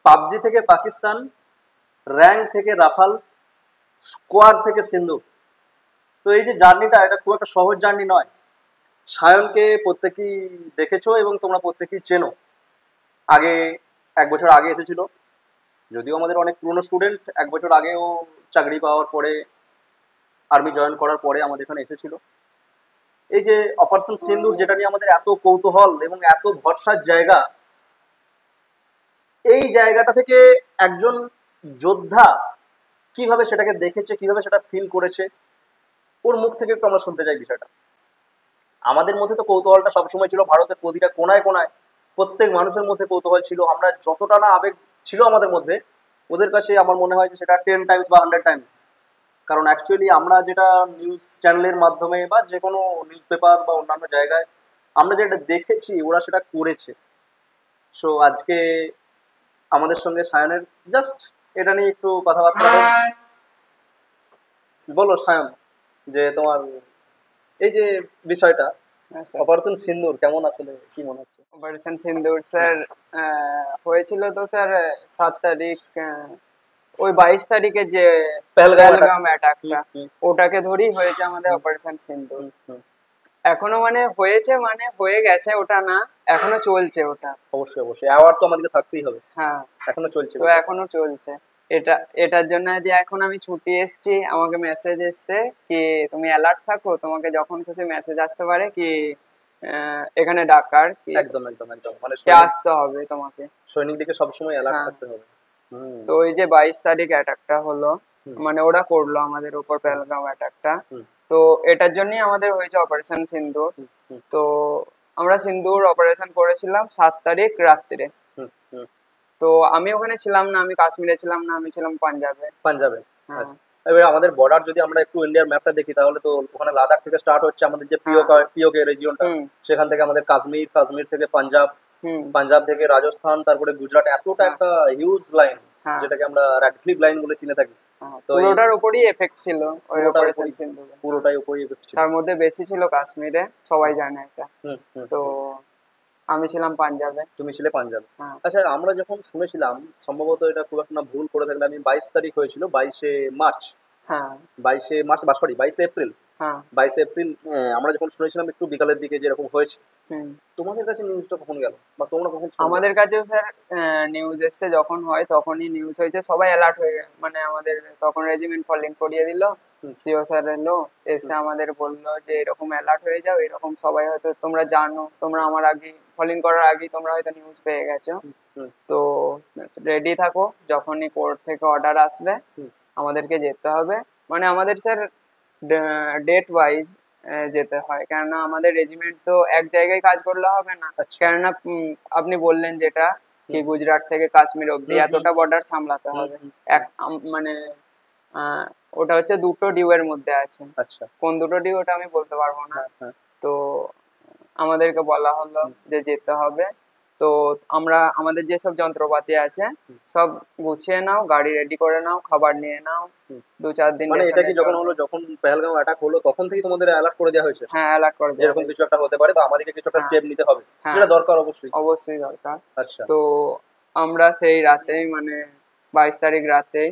PUBG থেকে Pakistan, rank থেকে Rafale, squad থেকে সিন্ধু। তো এই যে জার্নিটা, এটা খুব একটা সহজ জার্নি নয়। সায়নকে প্রত্যেকেই দেখেছো এবং তোমরা প্রত্যেকেই চেনো। আগে 1 বছর আগে এসেছিল, যদিও আমাদের অনেক পুরনো স্টুডেন্ট। 1 বছর আগেও চাকরি পাওয়ার পরে, আর্মি জয়েন করার পরে আমাদের এখানে এসেছিল। এই যে অপারেশন সিন্দুর, যেটা নিয়ে আমাদের এত কৌতূহল এবং এত ভরসার জায়গা, এই জায়গাটা থেকে একজন যোদ্ধা কিভাবে সেটাকে দেখেছে, কিভাবে সেটা ফিল করেছে, ওর মুখ থেকে একটু আমরা শুনতে চাই বিষয়টা। আমাদের মধ্যে তো কৌতূহলটা সবসময় ছিল, ভারতের প্রতিটা কোনায় কোনায় প্রত্যেক মানুষের মধ্যে কৌতূহল ছিল। আমরা যতটা না আবেগ ছিল আমাদের মধ্যে, ওদের কাছে আমার মনে হয় যে সেটা 10 টাইমস বা 100 টাইমস। কারণ অ্যাকচুয়ালি আমরা যেটা নিউজ চ্যানেলের মাধ্যমে বা যে কোনো নিউজ পেপার বা অন্যান্য জায়গায় আমরা যেটা দেখেছি, ওরা সেটা করেছে। সো আজকে আমাদের সঙ্গে সায়নের জাস্ট এটা নিয়ে একটু কথাবার্তা হোক। বলো সায়ন, যে তোমার এই যে বিষয়টা অপারেশন সিন্দুর কেমন, আসলে কি মনে হচ্ছে? অপারেশন সিন্দুর স্যার হয়েছিল তো স্যার 7 তারিখ, ওই 22 তারিখে যে পেহেলগাম অ্যাটাকটা, ওটাকে ধরেই হয়েছে আমাদের অপারেশন সিন্দুর। এখনো মানে হয়েছে, মানে হয়ে গেছে ওটা না, এখনো চলছে ওটা। অবশ্যই অবশ্যই, অ্যাওয়ার্ড তো আমাদেরকে থাকতেই হবে। হ্যাঁ, এখনো চলছে তো এখনো চলছে। এটার জন্য যে এখন আমি ছুটি এসেছি, আমাকে মেসেজ এসছে কি তুমি অ্যালার্ট থাকো, তোমাকে যখন খুশি মেসেজ আসতে পারে কি এখানে ডাকার কি একদম একদম একদম, মানে আসতে হবে তোমাকে। সৈনিকদিকে সবসময় অ্যালার্ট থাকতে হবে। তো ওই যে 22 তারিখ অ্যাটাকটা হলো, মানে ওরা করলো আমাদের উপর পেহেলগাম অ্যাটাকটা, তো এটার জন্যই আমাদের হয়েছে অপারেশন সিন্দুর। তো আমরা সিন্দুর অপারেশন করেছিলাম 7 তারিখ রাত্রে। তো আমি ওখানে ছিলাম না, আমি কাশ্মীরে ছিলাম না, আমি ছিলাম পাঞ্জাবে। আচ্ছা, এবার আমাদের বর্ডার যদি আমরা একটু ইন্ডিয়ার ম্যাপটা দেখি, তাহলে তো ওখানে লাদাখ থেকে স্টার্ট হচ্ছে আমাদের যে পিওকে রিজিয়নটা, সেখান থেকে আমাদের কাশ্মীর, কাশ্মীর থেকে পাঞ্জাব, পাঞ্জাব থেকে রাজস্থান, তারপরে গুজরাট, এতটা একটা হিউজ লাইন, যেটাকে আমরা র্যাডক্লিফ লাইন বলে চিনে থাকি। তো পুরোটার উপরই এফেক্ট ছিল ওই অপারেশন সিন্দুরে, পুরোটাই উপরই এফেক্ট ছিল। তার মধ্যে বেশি ছিল কাশ্মীরে, সবাই জানে এটা। তো আমি ছিলাম পাঞ্জাবে। তুমি ছিলে পাঞ্জাবে। আচ্ছা, আমরা যখন শুনেছিলাম, সম্ভবত এটা খুব একটা ভুল করে থাকলে আমি, 22 তারিখ হয়েছিল, 22শে মার্চ। হ্যাঁ, 22শে মার্চ বা সরি 22শে এপ্রিল। 22শে এপ্রিল আমরা যখন শুনেছিলাম একটু বিকালের দিকে যে এরকম হয়েছে, তোমাদের কাছে নিউজটা কখন গেল বা তোমরা কখন? আমাদের কাছেও স্যার নিউজ এসছে, যখন হয় তখনই নিউজ হয়েছে, সবাই অ্যালার্ট হয়ে গেছে। মানে আমাদের তখন রেজিমেন্ট ফলিং করিয়ে দিল, সিও স্যার এলো, এসে আমাদের বললো যে এরকম অ্যালার্ট হয়ে যাও, এরকম সবাই হয়তো তোমরা জানো, তোমরা আমার আগে ফলিং করার আগেই তোমরা হয়তো নিউজ পেয়ে গেছো, তো রেডি থাকো, যখনই কোর্ট থেকে অর্ডার আসবে আমাদেরকে যেতে হবে। মানে আমাদের স্যার ডেট ওয়াইজ যেতে হয়, কেননা আমাদের রেজিমেন্ট তো এক জায়গায় কাজ করলে হবে না। কেননা আপনি বললেন যেটা কি গুজরাট থেকে কাশ্মীর অব্দি এতটা বর্ডার সামলাতে হবে, মানে ওটা হচ্ছে দুটো ডিউ এর মধ্যে আছে। আচ্ছা, কোন দুটো ডিউ ওটা আমি বলতে পারবো না। তো আমাদেরকে বলা হলো যে যেতে হবে। তো আমরা আমাদের যেসব যন্ত্রপাতি আছে সব গুছিয়ে নাও, গাড়ি রেডি করে নাও, খাবার নিয়ে নাও, 2-4 দিন। মানে এটা কি যখন হলো, যখন পেহেলগাম অ্যাটাক হলো, তখন থেকে তোমাদের অ্যালার্ট করে দেওয়া হয়েছে? হ্যাঁ, অ্যালার্ট করে দেওয়া, যেরকম কিছু একটা হতে পারে বা আমাদেরকে কিছু একটা স্টেপ নিতে হবে, যেটা দরকার অবশ্যই অবশ্যই দরকার। আচ্ছা, তো আমরা সেই রাতেই, মানে 22 তারিখ রাতেই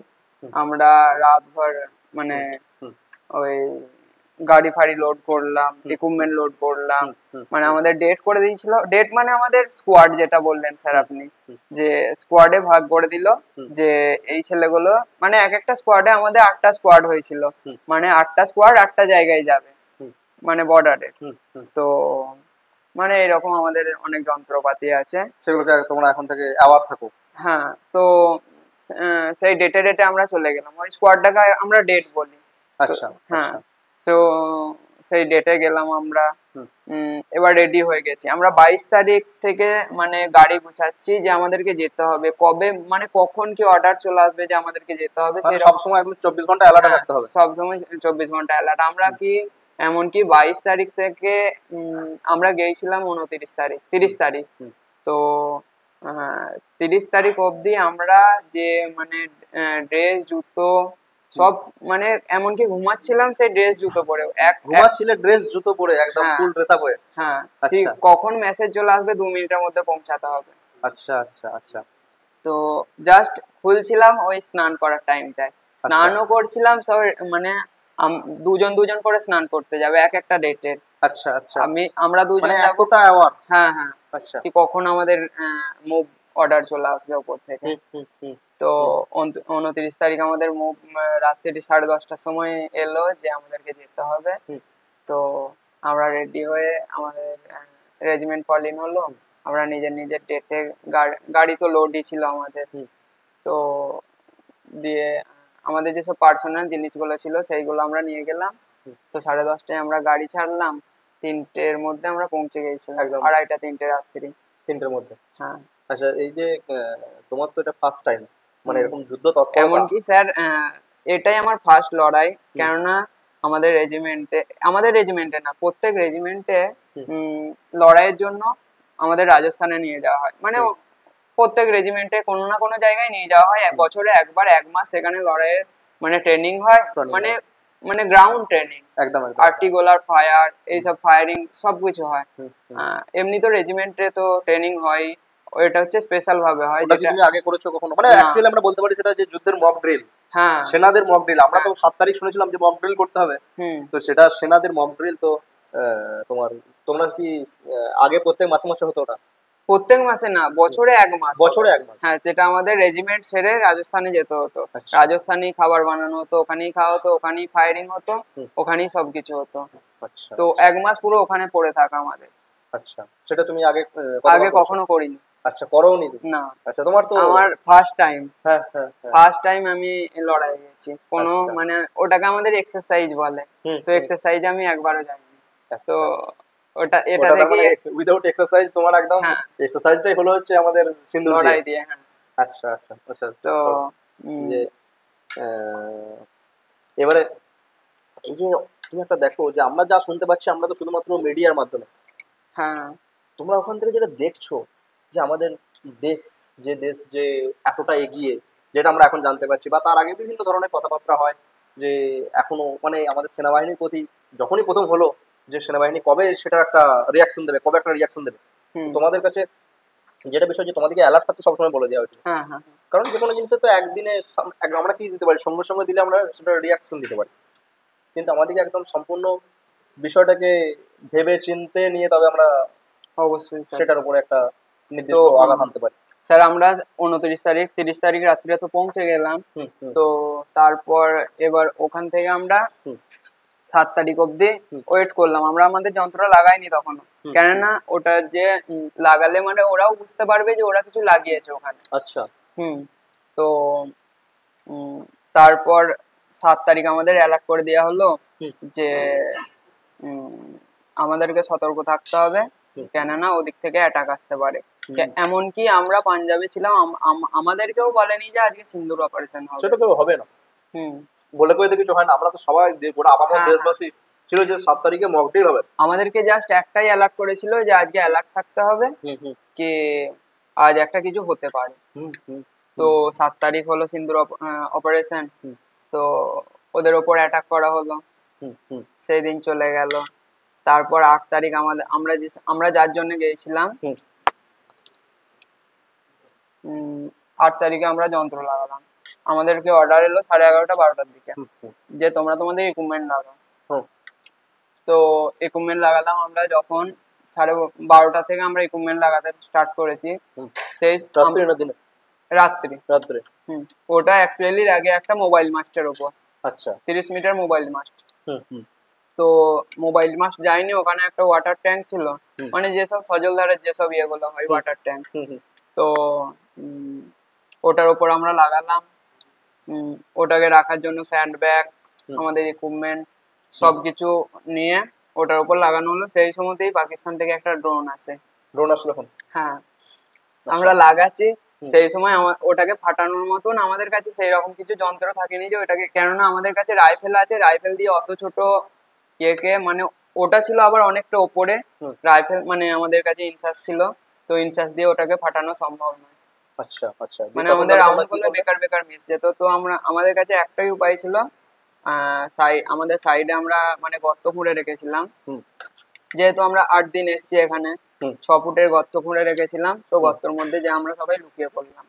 আমরা রাতভর মানে ওই গাড়ি ফাড়ি লোড করলাম, ইকুইপমেন্ট লোড করলাম। মানে আমাদের ডেট করে দিয়েছিল, ডেট মানে আমাদের স্কোয়াড যেটা বললেন স্যার আপনি, যে স্কোয়াডে ভাগ করে দিল, যে এই ছেলেগুলো, মানে এক একটা স্কোয়াডে আমাদের 8টা স্কোয়াড হয়েছিল, মানে 8টা স্কোয়াড 8টা জায়গায় যাবে, মানে বর্ডারে। তো মানে এরকম আমাদের অনেক যন্ত্রপাতি আছে, সেগুলোকে তোমরা এখন থেকে অ্যাওয়ার থাকো। হ্যাঁ, তো সেই ডেটে আমরা চলে গেলাম, ওই স্কোয়াডটাকে আমরা ডেট বলি। আচ্ছা, হ্যাঁ, তো সেই ডেটে গেলাম আমরা। এবার রেডি হয়ে গেছি আমরা 22 তারিখ থেকে, মানে গাড়ি গুছাচ্ছি যে আমাদেরকে যেতে হবে কবে, মানে কখন কি অর্ডার চলে আসবে যে আমাদেরকে যেতে হবে। সব সময় একদম 24 ঘন্টা অ্যালার্ট থাকতে হবে, সব সময় 24 ঘন্টা অ্যালার্ট। আমরা কি এমনকি 22 তারিখ থেকে আমরা গিয়েছিলাম 30 তারিখ। তো 30 তারিখ অবধি আমরা যে মানে ড্রেস, জুতো সব, মানে এমনকি ঘুমাচ্ছিলাম সেই ড্রেস জুতো পরে। ঘুমাচ্ছিলে ড্রেস জুতো পরে, একদম ফুল ড্রেস আপ হয়ে? হ্যাঁ, ঠিক কখন মেসেজ চলে আসবে 2 মিনিটের মধ্যে পৌঁছাতে হবে। আচ্ছা আচ্ছা আচ্ছা, তো জাস্ট খুলছিলাম ওই স্নান করার টাইমটায়, স্নানও করছিলাম সব, মানে দুজন দুজন করে স্নান করতে যাবে এক একটা ডেটের। আচ্ছা আচ্ছা, আমরা দুজন মানে যাবো। এতটা অ্যাওয়ার? হ্যাঁ হ্যাঁ, আচ্ছা, কি কখন আমাদের মুভ অর্ডার চলে আসবে উপর থেকে। তো 29 তারিখ আমাদের মুভ রাত্রি 10:30টার সময় এলো যে আমাদেরকে যেতে হবে। তো আমরা রেডি হয়ে আমাদের রেজিমেন্ট ফল ইন হলো। আমরা নিজের নিজের ডেটে, গাড়ি তো লোডই ছিল আমাদের। তো দিয়ে আমাদের যেসব পার্সোনাল জিনিসগুলো ছিল সেইগুলো আমরা নিয়ে গেলাম। তো 10:30টায় আমরা গাড়ি ছাড়লাম, 3টের মধ্যে আমরা পৌঁছে গেছিলাম, একদম 2:30 3টে রাত্রি। 3টের মধ্যে? হ্যাঁ। আচ্ছা, এই যে তোমার তো এটা ফার্স্ট টাইম, মানে এরকম যুদ্ধ তৎপরতা? এমনকি স্যার এটাই আমার ফার্স্ট লড়াই, কেননা আমাদের রেজিমেন্টে না, প্রত্যেক রেজিমেন্টে লড়াইয়ের জন্য আমাদের রাজস্থানে নিয়ে যাওয়া হয়। মানে প্রত্যেক রেজিমেন্টে কোনো না কোনো জায়গায় নিয়ে যাওয়া হয়, বছরে একবার 1 মাস সেখানে লড়াইয়ের মানে ট্রেনিং হয়, মানে মানে গ্রাউন্ড ট্রেনিং, একদম আর্টিকুলার ফায়ার, এইসব ফায়ারিং সবকিছু হয়। এমনি তো রেজিমেন্টে তো ট্রেনিং হয়, ওইটা হচ্ছে স্পেশাল ভাবে হয়। যেটা তুমি আগে করেছো কখনো? মানে অ্যাকচুয়ালি আমরা বলতে পারি সেটা যে যুদ্ধের মক ড্রিল। হ্যাঁ, সেনাদের মক ড্রিল। আমরা তো 7 তারিখ শুনেছিলাম যে মক ড্রিল করতে হবে, তো সেটা সেনাদের মক ড্রিল। তো তোমরা কি আগে প্রত্যেক মাসে মাসে হতো ওটা? প্রত্যেক মাসে না, বছরে 1 মাস। বছরে 1 মাস? হ্যাঁ, যেটা আমাদের রেজিমেন্ট ছেড়ে রাজস্থানে যেতে হতো। রাজস্থানি খাবার বানানো হতো, ওখানেই খাওয়া হতো, ওখানেই ফায়ারিং হতো, ওখানেই সবকিছু হতো। আচ্ছা, তো 1 মাস পুরো ওখানে পড়ে থাকা আমাদের। আচ্ছা, সেটা তুমি আগে কখনো করিনি। আচ্ছা, করোনি না। আচ্ছা, তোমার তো আমার ফার্স্ট টাইম। হ্যাঁ হ্যাঁ, ফার্স্ট টাইম আমি লড়াই গেছি কোনো, মানে ওটাকে আমাদের এক্সারসাইজ বলে। তো এক্সারসাইজে আমি একবারও যাইনি। তো এটা থেকে উইদাউট এক্সারসাইজ তোমার একদম এক্সারসাইজটাই হলো হচ্ছে আমাদের সিন্দুর লড়াই দিয়ে। হ্যাঁ। আচ্ছা আচ্ছা আচ্ছা। তো যে এবারে এই যে তুমি একটা দেখো যে আমরা যা শুনতে পাচ্ছি আমরা তো শুধুমাত্র মিডিয়ার মাধ্যমে। হ্যাঁ। তোমরা ওখান থেকে যেটা দেখছো যে আমাদের দেশ যে এতটা এগিয়ে, যেটা আমরা এখন জানতে পারছি, বা তার আগে বিভিন্ন ধরনের কথাবার্তা হয় যে এখনো মানে আমাদের সেনাবাহিনীর প্রতি যখনই প্রথম হলো যে সেনাবাহিনী কবে সেটা একটা রিয়াকশন দেবে, কবে একটা রিয়াকশন দেবে, তোমাদের কাছে যেটা বিষয় যে তোমাদেরকে অ্যালার্ট থাকতে সবসময় বলে দেওয়া হয়েছিল। কারণ যে কোনো জিনিসে তো একদিনে আমরা কি দিতে পারি, সঙ্গে সঙ্গে দিলে আমরা সেটা রিয়াকশন দিতে পারি, কিন্তু আমাদেরকে একদম সম্পূর্ণ বিষয়টাকে ভেবে চিনতে নিয়ে তবে আমরা অবশ্যই সেটার উপরে একটা নির্দিষ্ট আঘাত আনতে পারি। স্যার আমরা 29 তারিখ 30 তারিখ রাত্রে তো পৌঁছে গেলাম। তো তারপর এবার ওখান থেকে আমরা 7 তারিখ অব্দি ওয়েট করলাম। আমরা আমাদের যন্ত্র লাগাইনি তখনও, কেননা ওটা যে লাগালে মানে ওরাও বুঝতে পারবে যে ওরা কিছু লাগিয়েছে ওখানে। আচ্ছা। তো তারপর 7 তারিখ আমাদের অ্যালার্ট করে দেওয়া হলো যে আমাদেরকে সতর্ক থাকতে হবে, কেননা ওদিক থেকে অ্যাটাক আসতে পারে। এমনকি আমরা পাঞ্জাবে ছিলাম, আমাদেরকেও বলেনি যে আজকে সিন্দুর অপারেশন হবে। সেটা কেউ হবে না বলে কয়ে কিছু হয় না। আমরা তো সবাই গোটা আপামর দেশবাসী ছিল যে 7 তারিখে মক ড্রিল হবে। আমাদেরকে জাস্ট একটাই অ্যালার্ট করেছিল যে আজকে অ্যালার্ট থাকতে হবে, কি আজ একটা কিছু হতে পারে। তো 7 তারিখ হলো সিন্দুর অপারেশন। তো ওদের ওপর অ্যাটাক করা হলো, সেই দিন চলে গেল। তারপর 8 তারিখ আমরা যার জন্য গিয়েছিলাম, 8 তারিখে আমরা যন্ত্র লাগালাম। আমাদেরকে অর্ডার এলো 11:30 12টার দিকে যে তোমরা তোমাদের ইকুইপমেন্ট লাগাও। তো ইকুইপমেন্ট লাগালাম আমরা। যখন 12:30 থেকে আমরা ইকুইপমেন্ট লাগাতে স্টার্ট করেছি, সেই রাত্রি ওটা অ্যাকচুয়ালি লাগে একটা মোবাইল মাস্টের ওপর। আচ্ছা। 30 মিটার মোবাইল মাস্ট। তো মোবাইল মাস্ট যায়নি, ওখানে একটা ওয়াটার ট্যাঙ্ক ছিল, মানে যেসব সজলধারের যেসব ইয়েগুলো হয় ওয়াটার ট্যাঙ্ক। তো ওটার উপর আমরা লাগালাম। ওটাকে রাখার জন্য স্যান্ড ব্যাগ, আমাদের ইকুইপমেন্ট সবকিছু নিয়ে ওটার উপর লাগানো হলো। সেই সময়তেই পাকিস্তান থেকে একটা ড্রোন আসে। ড্রোন আসলো? হ্যাঁ, আমরা লাগাচ্ছি সেই সময় ওটাকে ফাটানোর মতন আমাদের কাছে সেই রকম কিছু যন্ত্র থাকেনি যে ওটাকে, কেননা আমাদের কাছে রাইফেল আছে, রাইফেল দিয়ে অত ছোট ইয়েকে, মানে ওটা ছিল আবার অনেকটা ওপরে রাইফেল, মানে আমাদের কাছে ইনচার্জ ছিল, তো ইনচার্জ দিয়ে ওটাকে ফাটানো সম্ভব নয়। আচ্ছা আচ্ছা, মানে আমাদের রাউন্ড করলে বেকার মিস যেত। তো আমাদের কাছে একটাই উপায় ছিল, আমাদের সাইডে আমরা মানে গর্ত খুঁড়ে রেখেছিলাম, যেহেতু আমরা 8 দিন এসছি এখানে, 6 ফুটের গর্ত খুঁড়ে রেখেছিলাম। তো গর্তের মধ্যে যে আমরা সবাই লুকিয়ে পড়লাম।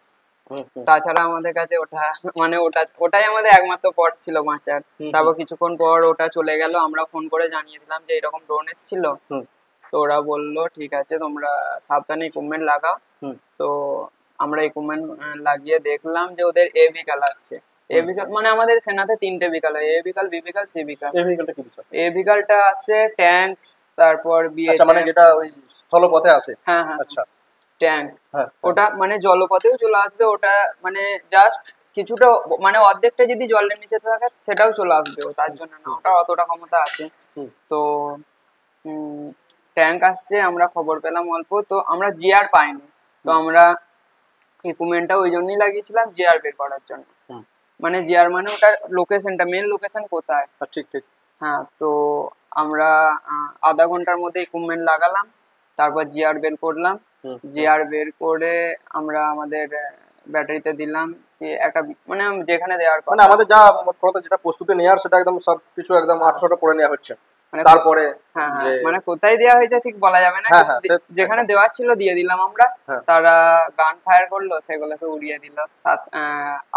তাছাড়া আমাদের কাছে ওটা মানে ওটাই আমাদের একমাত্র পথ ছিল বাঁচার। তারপর কিছুক্ষণ পর ওটা চলে গেল, আমরা ফোন করে জানিয়ে দিলাম যে এরকম ড্রোন এসেছিল। তো ওরা বললো ঠিক আছে তোমরা সাবধানে ইকুইপমেন্ট লাগাও। তো আমরা ইকুইপমেন্ট লাগিয়ে দেখলাম যে ওদের এ ভিকাল আসছে। এ ভিকাল মানে আমাদের সেনাতে 3টে ভিকাল হয়, এ ভিকাল, বি ভিকাল, সি ভিকাল। এ ভিকালটা আছে ট্যাঙ্ক, তারপর আচ্ছা মানে যেটা ওই স্থলপথে আছে। হ্যাঁ হ্যাঁ আচ্ছা ট্যাঙ্ক, ওটা মানে জলপথেও চলে আসবে, ওটা মানে জাস্ট কিছুটা মানে অর্ধেকটা যদি জলের নিচে থাকে সেটাও চলে আসবে, তার জন্য না, ওটা অতটা ক্ষমতা আছে। তো ট্যাঙ্ক আসছে, আমরা খবর পেলাম অল্প, তো আমরা জিআর পাইনি। তো আমরা ইকুইপমেন্টটা ওই জন্যই লাগিয়েছিলাম জিআর বের করার জন্য। মানে জিআর মানে ওটার লোকেশনটা, মেন লোকেশন কোথায়। ঠিক ঠিক। হ্যাঁ, তো আমরা আধা ঘন্টার মধ্যে ইকুইপমেন্ট লাগালাম, তারপর জিআর বের করলাম। জিআর বের করে আমরা আমাদের ব্যাটারিতে দিলাম একটা, মানে যেখানে দেওয়ার কথা, মানে আমাদের যা কথা যেটা প্রস্তুতি নেওয়ার সেটা একদম সবকিছু একদম 800টা করে নেওয়া হচ্ছে। তারপরে মানে কোথায় দেওয়া হয়েছে ঠিক বলা যাবে না, যেখানে দেওয়ার ছিল দিয়ে দিলাম আমরা। তারা গান ফায়ার করলো, সেগুলোকে উড়িয়ে দিল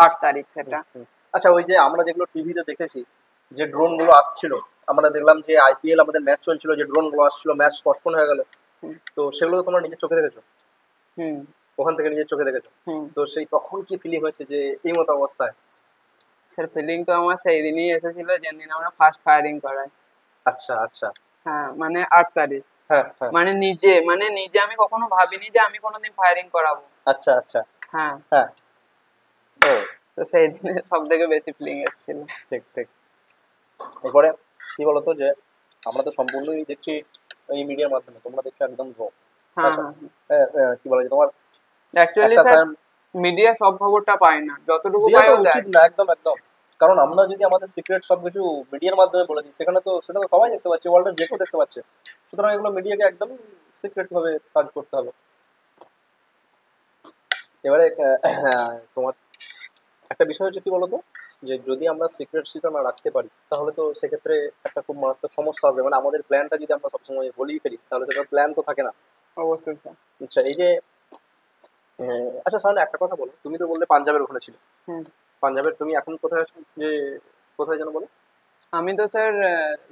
8 তারিখ সেটা। আচ্ছা ওই যে আমরা যেগুলো টিভিতে দেখেছি যে ড্রোন গুলো আসছিল, আমরা দেখলাম যে আইপিএল আমাদের ম্যাচ চলছিল, যে ড্রোন গুলো আসছিল, ম্যাচ পোস্টপোন হয়ে গেল, তো সেগুলো তোমরা নিজের চোখে দেখেছো? ওখান থেকে নিজের চোখে দেখেছো? তো সেই তখন কি ফিলিং হয়েছে যে এই মতো অবস্থায়? স্যার ফিলিং তো আমার সেই দিনই এসেছিল যেদিন আমরা ফার্স্ট ফায়ারিং করাই। আচ্ছা আচ্ছা। হ্যাঁ মানে 8 তারিখ। মানে নিজে আমি কখনো ভাবিনি যে আমি কোনোদিন ফায়ারিং করাবো। আচ্ছা আচ্ছা। হ্যাঁ হ্যাঁ। তো সেই দিনে সব থেকে বেশি ফিলিং এসেছিল। ঠিক ঠিক। এরপরে কি বলতো যে আমরা তো সম্পূর্ণই দেখছি এই মিডিয়ার মাধ্যমে, তোমরা দেখছো একদম রো। কি বলা যায় তোমার অ্যাকচুয়ালি স্যার মিডিয়া সব খবরটা পায় না, যতটুকু পায় উচিত না, একদম একদম। কারণ আমরা যদি আমাদের সিক্রেট সবকিছু মিডিয়ার মাধ্যমে বলে দিই, সেখানে তো সেটা তো সবাই দেখতে পাচ্ছে, ওয়ার্ল্ডের যে কেউ দেখতে পাচ্ছে। সুতরাং এগুলো মিডিয়াকে একদমই সিক্রেট ভাবে কাজ করতে হবে। এবারে তোমার একটা বিষয় হচ্ছে কি বলতো, যে যদি আমরা সিক্রেট না রাখতে পারি তাহলে তো সেক্ষেত্রে একটা খুব মারাত্মক সমস্যা আসবে। মানে আমাদের প্ল্যানটা যদি আমরা সবসময় বলেই ফেলি তাহলে সেটা প্ল্যান তো থাকে না। অবশ্যই। আচ্ছা এই যে আচ্ছা সামনে একটা কথা বলো, তুমি তো বললে পাঞ্জাবের ওখানে ছিল, পাঞ্জাবের তুমি এখন কোথায় আছো, যে কোথায় যেন বলো? আমি তো স্যার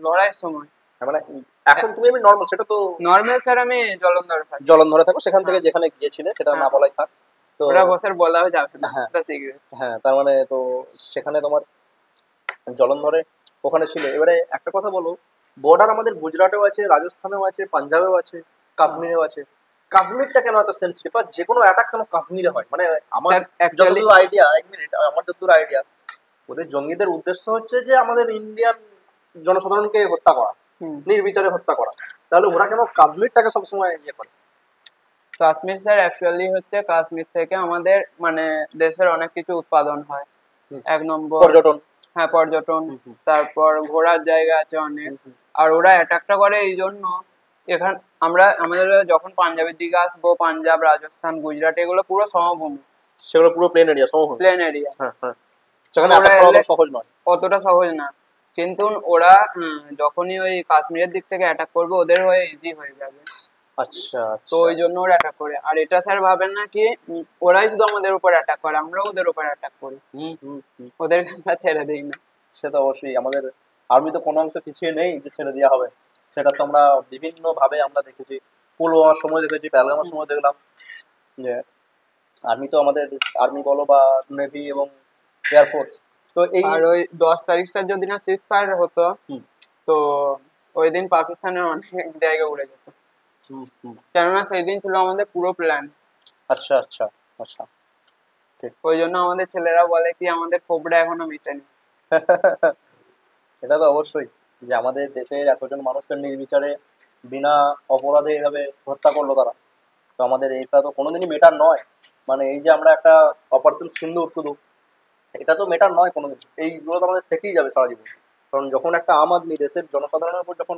লড়াইয়ের সময়, মানে এখন তুমি আমি নরমাল, সেটা তো নরমাল স্যার, আমি জলন্ধরে থাকো, সেখান থেকে যেখানে গিয়েছিলে সেটা না বলাই থাক। তো ওটা বসের বলা যাবে না, এটা সিক্রেট। হ্যাঁ তার মানে তো সেখানে তোমার জলন্ধরে ওখানে ছিল। এবারে একটা কথা বলো, বর্ডার আমাদের গুজরাটেও আছে, রাজস্থানেও আছে, পাঞ্জাবেও আছে, কাশ্মীরেও আছে। কাশ্মীরটা কেন এত সেন্সিটিভ, আর যে কোনো অ্যাটাক কেন কাশ্মীরে হয়? মানে আমার যতদূর আইডিয়া, এক মিনিট, আমার যতদূর আইডিয়া, ওদের জঙ্গিদের উদ্দেশ্য হচ্ছে যে আমাদের ইন্ডিয়ান জনসাধারণকে হত্যা করা, নির্বিচারে হত্যা করা। তাহলে ওরা কেন কাশ্মীরটাকে সবসময় ইয়ে করে? কাশ্মীর স্যার অ্যাকচুয়ালি হচ্ছে, কাশ্মীর থেকে আমাদের মানে দেশের অনেক কিছু উৎপাদন হয়। 1 নম্বর পর্যটন। হ্যাঁ পর্যটন, তারপর ঘোরার জায়গা আছে অনেক। আর ওরা অ্যাটাকটা করে এই জন্য, আমাদের যখন পাঞ্জাবের দিকে আসবো, পাঞ্জাব, রাজস্থান, গুজরাট, এগুলো পুরো সমভূমি, সেগুলো পুরো প্লেন এরিয়া, সমভূমি প্লেন এরিয়া। সেখানে অ্যাটাক করা সহজ নয়, অতটা সহজ না। কিন্তু ওরা যখনই ওই কাশ্মীরের দিক থেকে অ্যাটাক করবে, ওদের হয়ে ইজি হয়ে যাবে। আচ্ছা তো ওই জন্য ওরা অ্যাটাক করে। আর এটা স্যার ভাবেন না কি ওরাই শুধু আমাদের উপর অ্যাটাক করে, আমরাও ওদের উপর অ্যাটাক করি, ওদের আমরা ছেড়ে দিই না। সে তো অবশ্যই, আমাদের আর্মি তো কোনো অংশে পিছিয়ে নেই যে ছেড়ে দেওয়া হবে। সেটা তো আমরা বিভিন্ন ভাবে আমরা দেখেছি, পুলওয়ামার সময় দেখেছি, পেহেলগামের সময় দেখলাম যে আর্মি তো আমাদের, আর্মি বলো বা নেভি এবং এয়ারফোর্স, তো এই আর ওই 10 তারিখ স্যার যদি না সিজ ফায়ার হতো, তো ওই দিন পাকিস্তানের অনেক জায়গা উড়ে যেত। কেননা সেই দিন ছিল আমাদের পুরো প্ল্যান। আচ্ছা আচ্ছা আচ্ছা। ওই জন্য আমাদের ছেলেরা বলে কি আমাদের ক্ষোভটা এখনো মিটেনি। এটা তো অবশ্যই, যে আমাদের দেশের এতজন মানুষকে নির্বিচারে বিনা অপরাধে এইভাবে হত্যা করলো তারা, তো আমাদের এটা তো কোনোদিনই মেটার নয়। মানে এই যে আমরা একটা অপারেশন সিন্দুর শুধু, এটা তো মেটার নয় কোনোদিন, এইগুলো তো আমাদের থেকেই যাবে সারা জীবন। কারণ যখন একটা আম আদমি দেশের জনসাধারণের উপর যখন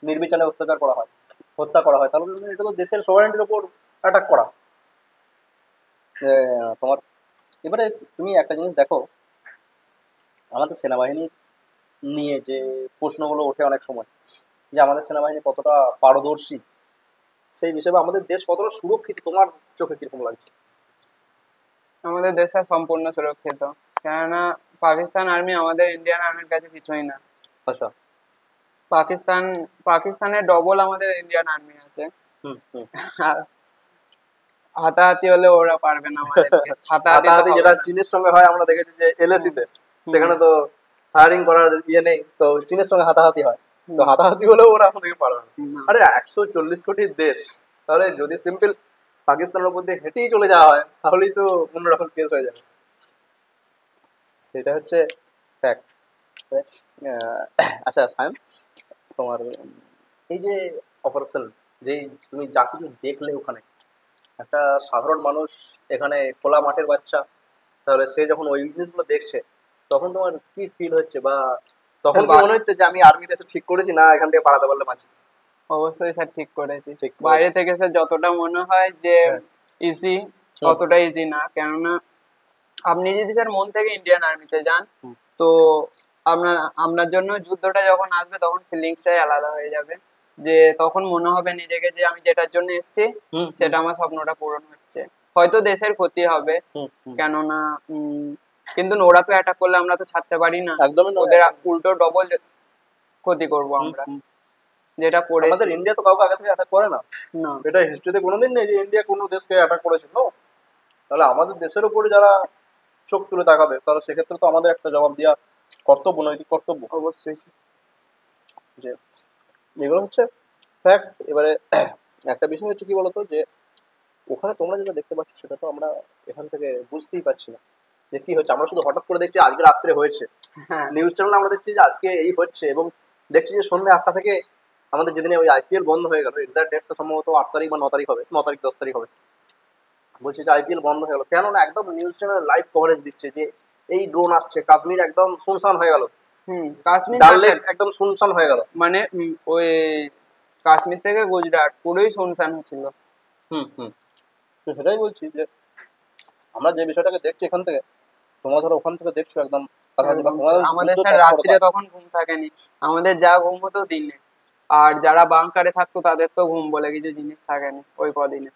নির্বিচারে অত্যাচার করা হয়, হত্যা করা হয়, তাহলে এটা তো দেশের সোভারেন্টির উপর অ্যাটাক করা। তোমার এবারে তুমি একটা জিনিস দেখো, আমাদের সেনাবাহিনী নিয়ে যে প্রশ্নগুলো ওঠে অনেক সময়, যে আমাদের সেনাবাহিনী কতটা পারদর্শী সেই বিষয়ে, আমাদের দেশ কতটা সুরক্ষিত, তোমার চোখে কিরকম লাগছে? আমাদের দেশে সম্পূর্ণ সুরক্ষিত, কেননা পাকিস্তান আর্মি আমাদের ইন্ডিয়ান আর্মির কাছে কিছুই না। আচ্ছা। পাকিস্তানের ডবল আমাদের ইন্ডিয়ান আর্মি আছে। হুম হুম। আর হাতাহাতি হলে ওরা পারবে না আমাদেরকে, হাতাহাতি তো হাতাহাতি হবে যেটা না। চীনের সঙ্গে হয় আমরা দেখেছি যে এলএসি তে, সেখানে তো ফায়ারিং করার ইয়ে নেই, তো চীনের সঙ্গে হাতাহাতি হয়, তো হাতাহাতি হলেও ওরা আমাদেরকে পারবে না। না। আরে 140 কোটির দেশ, তাহলে যদি সিম্পল পাকিস্তানের উপর দিয়ে হেঁটেই চলে যাওয়া হয় তাহলেই তো অন্যরকম কেস হয়ে যাবে। সেটা হচ্ছে ফ্যাক্ট। আচ্ছা সায়ন, তোমার এই যে অপারেশন, যেই তুমি যা কিছু দেখলে ওখানে, একটা সাধারণ মানুষ এখানে খোলা মাঠের বাচ্চা, তাহলে সে যখন ওই জিনিসগুলো দেখছে তখন তোমার কি ফিল হচ্ছে, বা তখন কি মনে হচ্ছে যে আমি আর্মিতে এসে ঠিক করেছি, না এখান থেকে পালাতে পারলে বাঁচি? অবশ্যই স্যার ঠিক করেছি। ঠিক করেছি। বাইরে থেকে স্যার যতটা মনে হয় যে হ্যাঁ। ইজি, অতটা ইজি না। কেননা আপনি যদি স্যার মন থেকে ইন্ডিয়ান আর্মিতে যান, হুম। তো আপনার জন্য যুদ্ধটা যখন আসবে তখন ফিলিংসটাই আলাদা হয়ে যাবে। যে তখন মনে হবে নিজেকে যে আমি যেটার জন্য এসেছি সেটা আমার স্বপ্নটা পূরণ হচ্ছে। হয়তো দেশের ক্ষতি হবে, কেননা কিন্তু ওরা তো অ্যাটাক করলে আমরা তো ছাড়তে পারি না, একদমই না। ওদের উল্টো ডবল ক্ষতি করব আমরা, যেটা আমাদের করেছি। ইন্ডিয়া তো কাউকে আগে থেকে অ্যাটাক করে না, না, এটা হিস্ট্রিতে কোনোদিন নেই যে ইন্ডিয়া কোনো দেশকে অ্যাটাক করেছিল। তাহলে আমাদের দেশের উপরে যারা চোখ তুলে তাকাবে, তাহলে সেক্ষেত্রে তো আমাদের একটা জবাব দেওয়া কর্তব্য, নৈতিক কর্তব্য। অবশ্যই। যে এগুলো হচ্ছে ফ্যাক্ট। এবারে একটা বিষয় হচ্ছে কি বলতো, যে ওখানে তোমরা যেটা দেখতে পাচ্ছ সেটা তো আমরা এখান থেকে বুঝতেই পারছি না যে কি হচ্ছে। আমরা শুধু হঠাৎ করে দেখছি আজকে রাত্রে হয়েছে, নিউজ চ্যানেলে আমরা দেখছি যে আজকে এই হচ্ছে, এবং দেখছি যে সন্ধ্যে 8টা থেকে আমাদের যেদিনে ওই আইপিএল বন্ধ হয়ে গেল, এক্সাক্ট ডেটটা সম্ভবত 8 তারিখ বা 9 তারিখ হবে, 9 তারিখ 10 তারিখ হবে, বলছি যে আইপিএল বন্ধ হয়ে গেল। কেন না, একদম নিউজ চ্যানেল লাইভ কভারেজ দিচ্ছে যে এই ড্রোন আসছে, কাশ্মীর একদম শুনশান হয়ে গেল, কাশ্মীর ডাল লেক একদম শুনশান হয়ে গেল। মানে ওই কাশ্মীর থেকে গুজরাট পুরোই শুনশান হচ্ছিল। তো সেটাই বলছি যে আমরা যে বিষয়টাকে দেখছি এখান থেকে, তোমরা ধরো ওখান থেকে দেখছো একদম কাছাকাছি, বা তোমাদের আমাদের যুদ্ধ স্যার রাত্রে তৎপরতা। তখন ঘুম থাকেনি, আমাদের যা ঘুম হতো দিনে, আর যারা বাংকারে থাকতো তাদের তো ঘুম বলে কিছু জিনিস থাকেনি ওই কদিনে।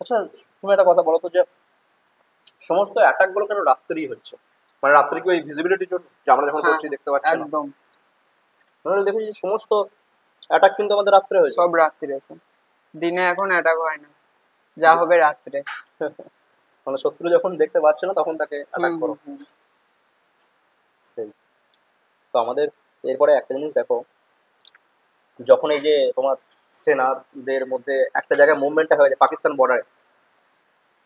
আচ্ছা তুমি একটা কথা বলো তো, যে সমস্ত অ্যাটাক গুলো কেন রাত্রেই হচ্ছে? মানে রাত্রে কি ওই ভিজিবিলিটির জন্য, যে আমরা যখন করছি দেখতে পাচ্ছি না? একদম মানে দেখো যে সমস্ত অ্যাটাক কিন্তু আমাদের রাত্রে হয়েছে। সব রাত্রে এসে, দিনে এখন অ্যাটাক হয় না, যা হবে রাত্রে। মানে শত্রু যখন দেখতে পাচ্ছে না তখন তাকে অ্যাটাক করো। সেই তো আমাদের এরপরে একটা জিনিস দেখো, যখন এই যে তোমার সেনাদের মধ্যে একটা জায়গায় মুভমেন্টটা হয়ে যায় পাকিস্তান বর্ডারে,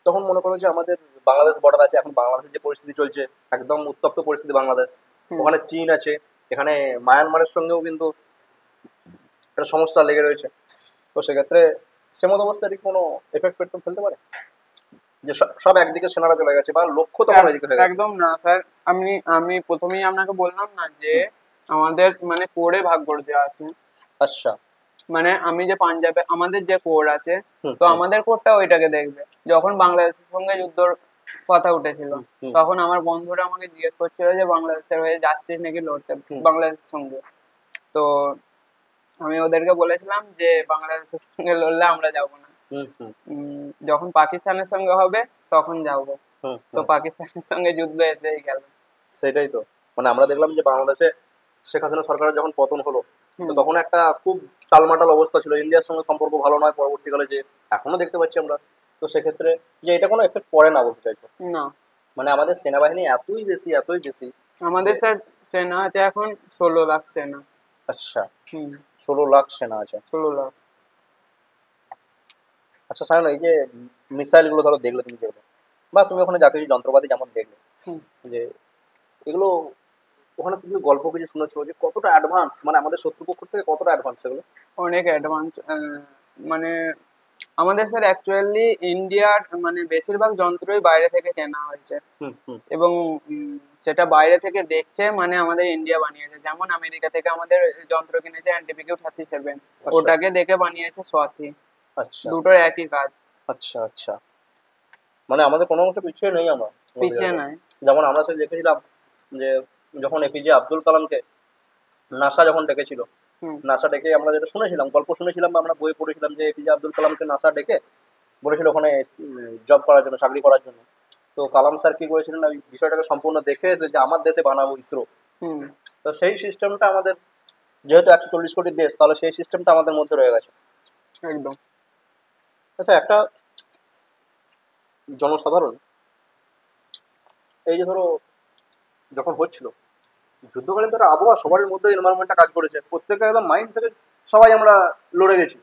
তখন মনে করো যে আমাদের বাংলাদেশ বর্ডার আছে, এখন বাংলাদেশের যে পরিস্থিতি চলছে একদম উত্তপ্ত পরিস্থিতি বাংলাদেশ, ওখানে চীন আছে, এখানে মায়ানমারের সঙ্গেও কিন্তু একটা সমস্যা লেগে রয়েছে। তো সেক্ষেত্রে সেমত অবস্থায় কোনো এফেক্ট ফেলতে পারে, যে সব একদিকে সেনারা চলে গেছে, বা লক্ষ্য তখন ওইদিকে হয়ে গেছে? একদম না স্যার, আমি প্রথমেই আপনাকে বললাম না যে আমাদের মানে কোরে ভাগ করে দেওয়া আছে। আচ্ছা। মানে আমি যে পাঞ্জাবে আমাদের যে কোর আছে, তো আমাদের কোরটা ওইটাকে দেখবে। যখন বাংলাদেশের সঙ্গে যুদ্ধর কথা উঠেছিল তখন আমার বন্ধুরা আমাকে জিজ্ঞেস করছিল যে বাংলাদেশের হয়ে যাচ্ছিস নাকি লড়তে বাংলাদেশের সঙ্গে, তো আমি ওদেরকে বলেছিলাম যে বাংলাদেশের সঙ্গে লড়লে আমরা যাব না, যখন পাকিস্তানের সঙ্গে হবে তখন যাব। তো পাকিস্তানের সঙ্গে যুদ্ধ এসেই গেল। সেটাই তো, মানে আমরা দেখলাম যে বাংলাদেশে শেখ হাসিনা সরকারের যখন পতন হলো, তো তখন একটা খুব টালমাটাল অবস্থা ছিল, ইন্ডিয়ার সঙ্গে সম্পর্ক ভালো নয় পরবর্তীকালে, যে এখনো দেখতে পাচ্ছি আমরা। তো সেক্ষেত্রে যে এটা কোনো এফেক্ট পড়ে না বলতে চাইছো? না, মানে আমাদের সেনাবাহিনী এতই বেশি আমাদের স্যার সেনা আছে এখন 16 লাখ সেনা। আচ্ছা, 16 লাখ সেনা আছে। 16 লাখ। আচ্ছা সায়ন, এই যে মিসাইল গুলো ধরো দেখলে তুমি, যেগুলো বা তুমি ওখানে যা কিছু যন্ত্রপাতি যেমন দেখলে, যে এগুলো ওখানে তুমি গল্প কিছু শুনেছো যে কতটা অ্যাডভান্স, মানে আমাদের শত্রুপক্ষ থেকে কতটা অ্যাডভান্স এগুলো? অনেক অ্যাডভান্স। মানে আমাদের স্যার অ্যাকচুয়ালি ইন্ডিয়ার মানে বেশিরভাগ যন্ত্রই বাইরে থেকে কেনা হয়েছে, এবং সেটা বাইরে থেকে দেখছে মানে আমাদের ইন্ডিয়া বানিয়েছে। যেমন আমেরিকা থেকে আমাদের যন্ত্র কিনেছে এনটিপিকিউ 37, ওটাকে দেখে বানিয়েছে স্বাতি। আচ্ছা, দুটোর একই কাজ। আচ্ছা আচ্ছা, মানে আমাদের কোনো অংশ পিছিয়ে নেই আমরা, পিছিয়ে নাই। যেমন আমরা সে দেখেছিলাম যে যখন এপিজে আব্দুল কালামকে নাসা যখন ডেকেছিল, নাসা ডেকে আমরা যেটা শুনেছিলাম, গল্প শুনেছিলাম বা আমরা বই পড়েছিলাম, যে এপিজে আব্দুল কালামকে নাসা ডেকে বলেছিল ওখানে জব করার জন্য, চাকরি করার জন্য। তো কালাম স্যার কি করেছিলেন, ওই বিষয়টাকে সম্পূর্ণ দেখে এসে যে আমার দেশে বানাবো ইসরো। তো সেই সিস্টেমটা আমাদের, যেহেতু 140 কোটি দেশ, তাহলে সেই সিস্টেমটা আমাদের মধ্যে রয়ে গেছে একদম। আচ্ছা, একটা জনসাধারণ এই যে ধরো যখন হচ্ছিল যুদ্ধকালীন, তারা আবহাওয়া সবার মধ্যে এনভায়রনমেন্টটা কাজ করেছে, প্রত্যেকের একদম মাইন্ড থেকে সবাই আমরা লড়ে গেছি।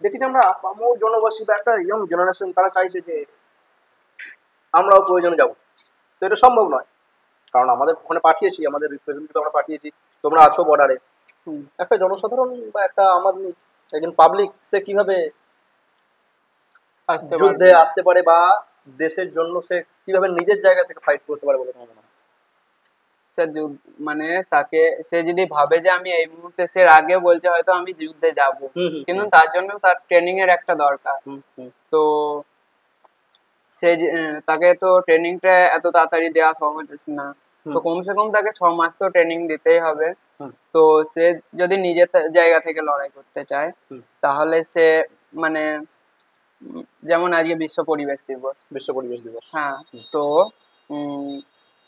দেখেছি আমরা আপামর জনবাসী বা একটা ইয়ং জেনারেশন, তারা চাইছে যে আমরাও প্রয়োজনে যাব। তো এটা সম্ভব নয়, কারণ আমাদের ওখানে পাঠিয়েছি, আমাদের রিপ্রেজেন্টেটিভ আমরা পাঠিয়েছি, তোমরা আছো বর্ডারে। একটা জনসাধারণ বা একটা আমাদের একজন পাবলিক, সে কিভাবে যুদ্ধে আসতে পারে বা দেশের জন্য সে কিভাবে নিজের জায়গা থেকে ফাইট করতে পারে বলে তোমার মনে হয়? মানে তাকে, সে যদি ভাবে যে আমি এই মুহূর্তে, সে আগে বলছে হয়তো আমি যুদ্ধে যাব, কিন্তু তার জন্য তার ট্রেনিং এর একটা দরকার। তো সে তাকে তো ট্রেনিংটা এত তাড়াতাড়ি দেওয়া সহজ না, তো কমসে কম তাকে 6 মাস তো ট্রেনিং দিতেই হবে। তো সে যদি নিজের জায়গা থেকে লড়াই করতে চায়, তাহলে সে মানে যেমন আজকে বিশ্ব পরিবেশ দিবস, হ্যাঁ, তো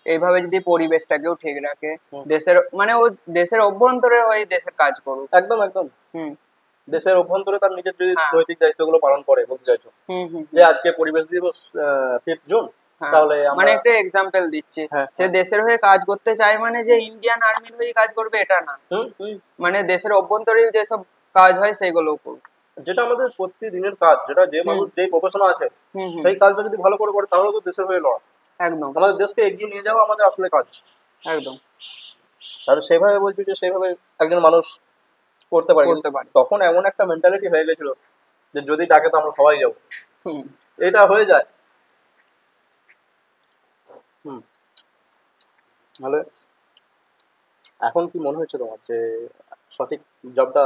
এইভাবে যদি পরিবেশটাকেও ঠিক রাখে, দেশের মানে ও দেশের অভ্যন্তরে হয়ে দেশের কাজ করুক। একদম একদম। দেশের অভ্যন্তরে তার নিজের যদি নৈতিক দায়িত্বগুলো পালন করে, বলতে চাইছো যে আজকে পরিবেশ দিবস 5 জুন, তাহলে মানে একটা এক্সাম্পল দিচ্ছি, সে দেশের হয়ে কাজ করতে চায় মানে যে ইন্ডিয়ান আর্মির হয়ে কাজ করবে এটা না, মানে দেশের অভ্যন্তরে যেসব কাজ হয় সেগুলো করুক, যেটা আমাদের প্রতিদিনের কাজ, যেটা যে মানুষ যেই প্রফেশনে আছে সেই কাজটা যদি ভালো করে করে তাহলে তো দেশের হয়ে লড়া। একদম, আমাদের দেশকে এগিয়ে নিয়ে যাওয়া আমাদের আসলে কাজ। একদম। তাহলে সেভাবে বলছি যে সেইভাবে একজন মানুষ করতে পারে। তখন এমন একটা মেন্টালিটি হয়ে গেছিল যে যদি ডাকে তো আমরা সবাই যাবো, এটা হয়ে যায়। তাহলে এখন কি মনে হচ্ছে তোমার যে সঠিক জবটা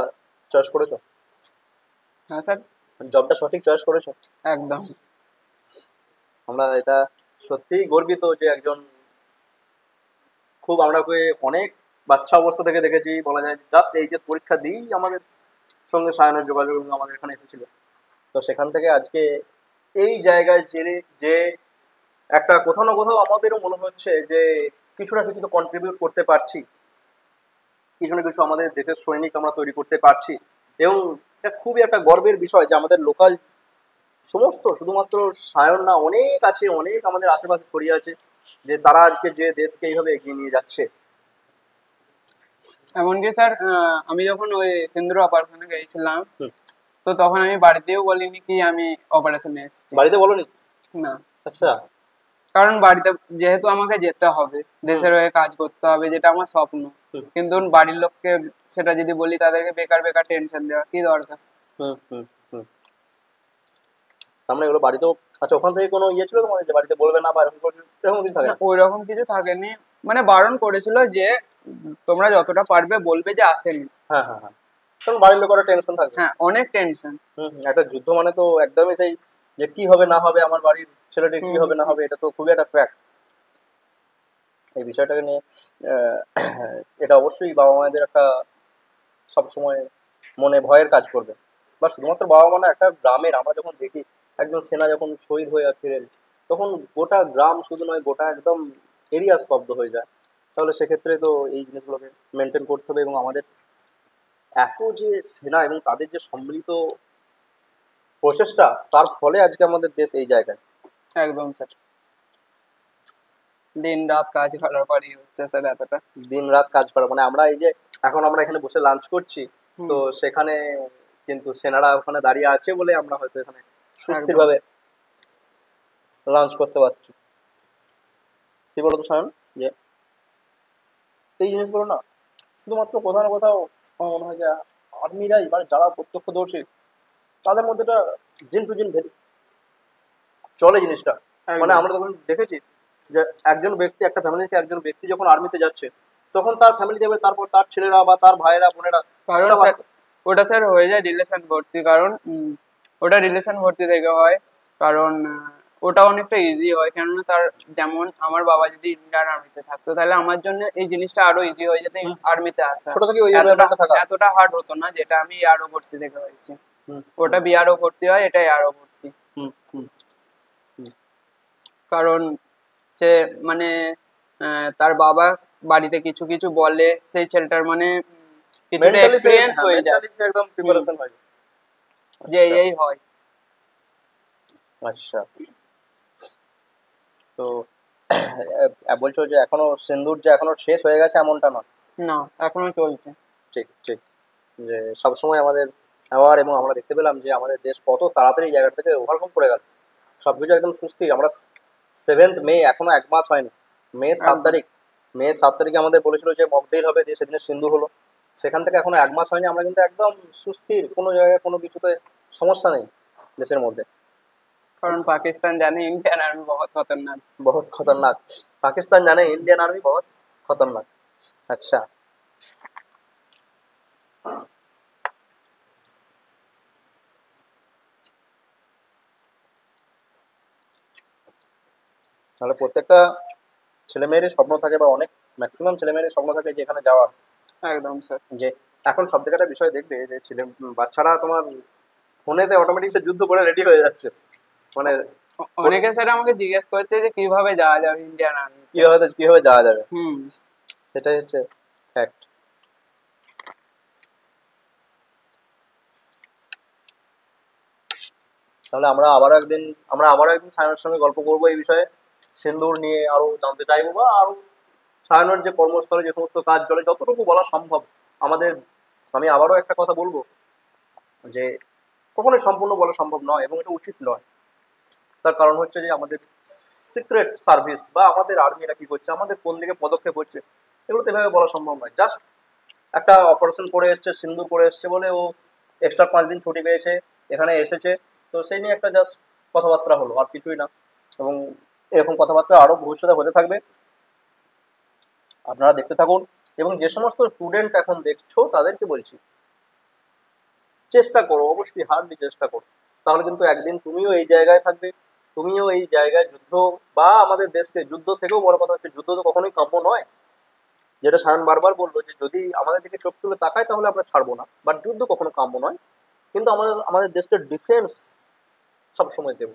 চয়েস করেছো? হ্যাঁ স্যার, জবটা সঠিক চয়েস করেছো? একদম। আমরা এটা সত্যিই গর্বিত যে একজন, খুব আমরা অনেক বাচ্চা অবস্থা থেকে দেখেছি, বলা যায় জাস্ট এইচএস পরীক্ষা দিয়েই আমাদের সঙ্গে সায়নের যোগাযোগ আমাদের এখানে এসেছিল। তো সেখান থেকে আজকে এই জায়গায় যে একটা কোথাও না কোথাও আমাদেরও মনে হচ্ছে যে কিছু না কিছু তো কন্ট্রিবিউট করতে পারছি, কিছু না কিছু আমাদের দেশের সৈনিক আমরা তৈরি করতে পারছি। এবং এটা খুবই একটা গর্বের বিষয় যে আমাদের লোকাল সমস্ত, শুধুমাত্র সায়ন না, অনেক আছে, অনেক আমাদের আশেপাশে ছড়িয়ে আছে, যে তারা আজকে যে দেশকে এইভাবে এগিয়ে নিয়ে যাচ্ছে। এমনকি স্যার, আমি যখন ওই সিন্দুর অপারেশনে গিয়েছিলাম, তো তখন আমি বাড়িতেও বলিনি কি আমি অপারেশনে এসেছি। বাড়িতে বলোনি? না। আচ্ছা। কারণ বাড়িতে যেহেতু আমাকে যেতে হবে, দেশের হয়ে কাজ করতে হবে, যেটা আমার স্বপ্ন, কিন্তু বাড়ির লোককে সেটা যদি বলি তাদেরকে বেকার বেকার টেনশন দেওয়া কি দরকার। আমরা এগুলো বাড়িতেও, আচ্ছা ওখান থেকে কোনো ইয়ে ছিল তোমার যে বাড়িতে বলবে না বা এরকম কিছু থাকে? ওইরকম কিছু থাকেনি, মানে বারণ করেছিল যে তোমরা যতটা পারবে বলবে যে আসেনি। হ্যাঁ হ্যাঁ হ্যাঁ, কারণ বাড়ির লোকেরা টেনশন থাকে। হ্যাঁ, অনেক টেনশন। একটা যুদ্ধ মানে তো একদমই সেই যে কি হবে না হবে, আমার বাড়ির ছেলেটির কি হবে না হবে, এটা তো খুবই একটা ফ্যাক্ট। এই বিষয়টাকে নিয়ে এটা অবশ্যই বাবা মায়েদের একটা সবসময় মনে ভয়ের কাজ করবে। বা শুধুমাত্র বাবা মা না, একটা গ্রামের আমরা যখন দেখি একজন সেনা যখন শহীদ হয়ে ফিরেন, তখন গোটা গ্রাম শুধু নয়, গোটা একদম এরিয়া স্তব্ধ হয়ে যায়। তাহলে সেক্ষেত্রে তো এই জিনিসগুলোকে মেনটেন করতে হবে। এবং আমাদের এত যে সেনা এবং তাদের যে সম্মিলিত প্রচেষ্টা, তার ফলে আজকে আমাদের দেশ এই জায়গায়। একদম স্যার, দিন রাত কাজ করার পরই হচ্ছে স্যার এতটা। দিন রাত কাজ করা মানে আমরা এই যে এখন আমরা এখানে বসে লাঞ্চ করছি, তো সেখানে কিন্তু সেনারা ওখানে দাঁড়িয়ে আছে বলে আমরা হয়তো এখানে সুস্থিরভাবে লাঞ্চ করতে পারছি। কি বলতো সায়ন, যে এই জিনিসগুলো না শুধুমাত্র কোথাও না কোথাও আমার মনে হয় যে আর্মিরাই, মানে যারা প্রত্যক্ষদর্শী, তাদের মধ্যে জিন টু জিন ভেরি চলে জিনিসটা। মানে আমরা তখন দেখেছি যে একজন ব্যক্তি, একটা ফ্যামিলি থেকে একজন ব্যক্তি যখন আর্মিতে যাচ্ছে, তখন তার ফ্যামিলি দেবে, তারপর তার ছেলেরা বা তার ভাইয়েরা বোনেরা। কারণ ওটা স্যার হয়ে যায় রিলেশন ভর্তি, কারণ ওটা রিলেশন ভর্তি থেকে হয়, কারণ ওটা অনেকটা ইজি হয়। কেননা তার, যেমন আমার বাবা যদি ইন্ডিয়ান আর্মিতে থাকতো, তাহলে আমার জন্য এই জিনিসটা আরো ইজি হয়ে যেত আর্মিতে আসা। ছোট থেকে এতটা হার্ড হতো না, যেটা আমি আরো ভর্তি থেকে হয়েছি। হুম, ওটা বিআরও ভর্তি হয়, এটা এআরও ভর্তি। হুম, হুম, কারণ সে মানে তার বাবা বাড়িতে কিছু কিছু বলে, সেই ছেলেটার মানে কিছুটা মেন্টালি সে, এক্সপিরিয়েন্স হ্যাঁ হয়ে যায় মেন্টালি সে একদম হুম, প্রিপারেশন হয়ে যায়। যে আচ্ছা, এই হয়। আচ্ছা। তো বলছো যে এখনো সিন্দুর যে এখনো শেষ হয়ে গেছে এমনটা নয়। না, এখনো চলছে। ঠিক ঠিক, যে সবসময় আমাদের আবার, এবং আমরা দেখতে পেলাম যে আমাদের দেশ কত তাড়াতাড়ি এই জায়গা থেকে ওভারকাম করে গেল, সবকিছু একদম সুস্থির। আমরা 7 মে, এখনো 1 মাস হয়নি, মে 7 তারিখ, মে 7 তারিখে আমাদের বলেছিল যে মকড্রিল হবে, দিয়ে সেদিনে সিন্ধু হলো। সেখান থেকে এখনো 1 মাস হয়নি, আমরা কিন্তু একদম সুস্থির, কোনো জায়গায় কোনো কিছুতে সমস্যা নেই দেশের মধ্যে। কারণ পাকিস্তান জানে ইন্ডিয়ান আর্মি বহুত খতরনাক। বহুত খতরনাক, পাকিস্তান জানে ইন্ডিয়ান আর্মি বহুত খতরনাক। আচ্ছা, তাহলে প্রত্যেকটা ছেলেমেয়েরই স্বপ্ন থাকে, বা অনেক ম্যাক্সিমাম ছেলেমেয়েরই স্বপ্ন থাকে যে এখানে যাওয়ার। একদম স্যার। যে এখন সব থেকে একটা বিষয় দেখবে যে বাচ্চারা তোমার ফোনেতে অটোমেটিক সে যুদ্ধ করে রেডি হয়ে যাচ্ছে, মানে অনেকে স্যার আমাকে জিজ্ঞেস করছে যে কিভাবে যাওয়া যাবে ইন্ডিয়ান আর্মিতে। কিভাবে কিভাবে যাওয়া যাবে, হুম। সেটাই হচ্ছে ফ্যাক্ট। তাহলে আমরা আবারও একদিন সায়নের সঙ্গে গল্প করবো এই বিষয়ে, সিন্দুর নিয়ে আরো জানতে চাইবো, বা আরো সায়নের যে কর্মস্থলে যে সমস্ত কাজ চলে যতটুকু বলা সম্ভব আমাদের। আমি আবারও একটা কথা বলবো, যে কখনোই সম্পূর্ণ বলা সম্ভব নয়, এবং এটা উচিত নয়। তার কারণ হচ্ছে যে আমাদের সিক্রেট সার্ভিস বা আমাদের আর্মিরা কি করছে, আমাদের কোন দিকে পদক্ষেপ হচ্ছে, এগুলো তো এভাবে বলা সম্ভব নয়। জাস্ট একটা অপারেশন করে এসছে, সিন্দুর করে এসছে বলে ও এক্সট্রা 5 দিন ছুটি পেয়েছে, এখানে এসেছে, তো সেই নিয়ে একটা জাস্ট কথাবার্তা হলো, আর কিছুই না। এবং এরকম কথাবার্তা আরো ভবিষ্যতে হতে থাকবে, আপনারা দেখতে থাকুন। এবং যে সমস্ত স্টুডেন্ট এখন দেখছো তাদেরকে বলছি, চেষ্টা করো, অবশ্যই হার্ডলি চেষ্টা করো, তাহলে কিন্তু একদিন তুমিও এই জায়গায় থাকবে, তুমিও এই জায়গায় যুদ্ধ, বা আমাদের দেশকে, যুদ্ধ থেকেও বড় কথা হচ্ছে যুদ্ধ তো কখনোই কাম্য নয়। যেটা সায়ন বারবার বললো যে যদি আমাদের দিকে চোখ তুলে তাকায় তাহলে আমরা ছাড়বো না, বাট যুদ্ধ কখনো কাম্য নয়। কিন্তু আমাদের আমাদের দেশকে ডিফেন্স সবসময় দেবো।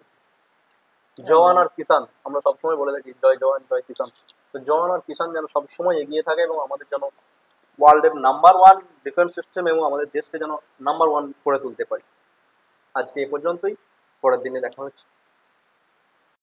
জওয়ান আর কিষান, আমরা সবসময় বলে থাকি জয় জওয়ান জয় কিষান। তো জওয়ান আর কিষান যেন সবসময় এগিয়ে থাকে, এবং আমাদের যেন ওয়ার্ল্ডের নাম্বার 1 ডিফেন্স সিস্টেম, এবং আমাদের দেশকে যেন নাম্বার 1 করে তুলতে পারি। আজকে এ পর্যন্তই, পরের দিনে দেখা হচ্ছে।